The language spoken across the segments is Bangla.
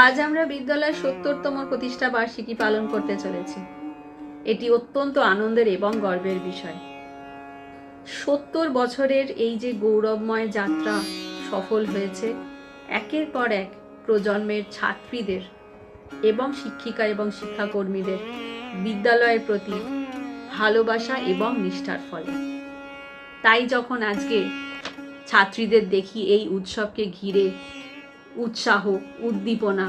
আজ আমরা বিদ্যালয়ের ৭০তম প্রতিষ্ঠা বার্ষিকী পালন করতে চলেছি। এটি অত্যন্ত আনন্দের এবং গর্বের বিষয়। ৭০ বছরের এই যে গৌরবময় যাত্রা সফল হয়েছে, একের পর এক প্রজন্মের ছাত্রীদের এবং শিক্ষিকা এবং শিক্ষাকর্মীদের বিদ্যালয়ের প্রতি ভালোবাসা এবং নিষ্ঠার ফলে। তাই যখন আজকে ছাত্রীদের দেখি এই উৎসবকে ঘিরে উৎসাহ উদ্দীপনা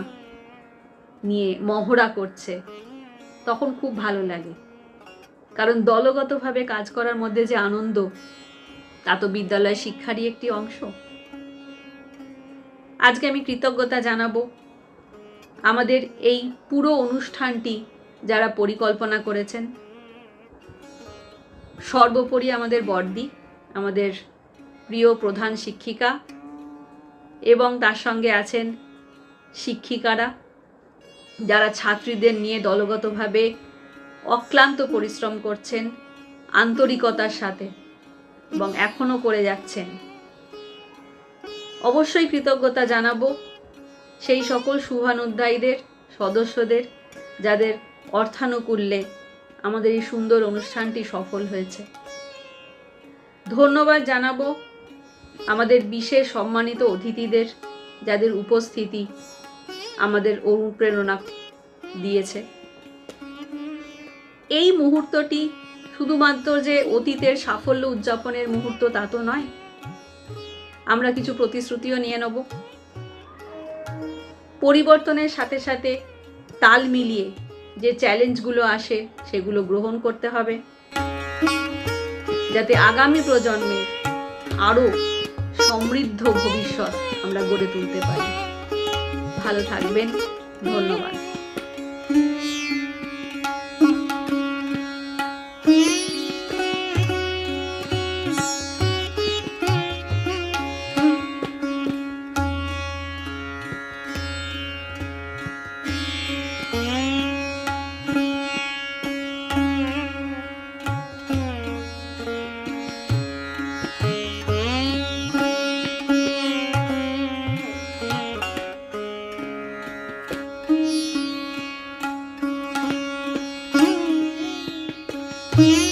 নিয়ে মহড়া করছে, তখন খুব ভালো লাগে। কারণ দলগতভাবে কাজ করার মধ্যে যে আনন্দ, তা তো বিদ্যালয় শিক্ষারই একটি অংশ। আজকে আমি কৃতজ্ঞতা জানাবো আমাদের এই পুরো অনুষ্ঠানটি যারা পরিকল্পনা করেছেন, সর্বোপরি আমাদের বড়দি, আমাদের প্রিয় প্রধান শিক্ষিকা, এবং তার সঙ্গে আছেন শিক্ষিকারা যারা ছাত্রীদের নিয়ে দলগতভাবে অক্লান্ত পরিশ্রম করছেন আন্তরিকতার সাথে এবং এখনো করে যাচ্ছেন। অবশ্যই কৃতজ্ঞতা জানাবো সেই সকল শুভানুধ্যায়ীদের, সদস্যদের যাদের অর্থানুকূল্যে আমাদের এই সুন্দর অনুষ্ঠানটি সফল হয়েছে। ধন্যবাদ জানাবো আমাদের বিশেষ সম্মানিত অতিথিদের, যাদের উপস্থিতি আমাদের অনুপ্রেরণা দিয়েছে। এই মুহূর্তটি শুধুমাত্র যে অতীতের সাফল্য উদযাপনের মুহূর্ত তা তো নয়, আমরা কিছু প্রতিশ্রুতিও নিয়ে নেব। পরিবর্তনের সাথে সাথে তাল মিলিয়ে যে চ্যালেঞ্জগুলো আসে সেগুলো গ্রহণ করতে হবে, যাতে আগামী প্রজন্মের আরও সমৃদ্ধ ভবিষ্যৎ আমরা গড়ে তুলতে পারি। ভালো থাকবেন, ধন্যবাদ। Yeah.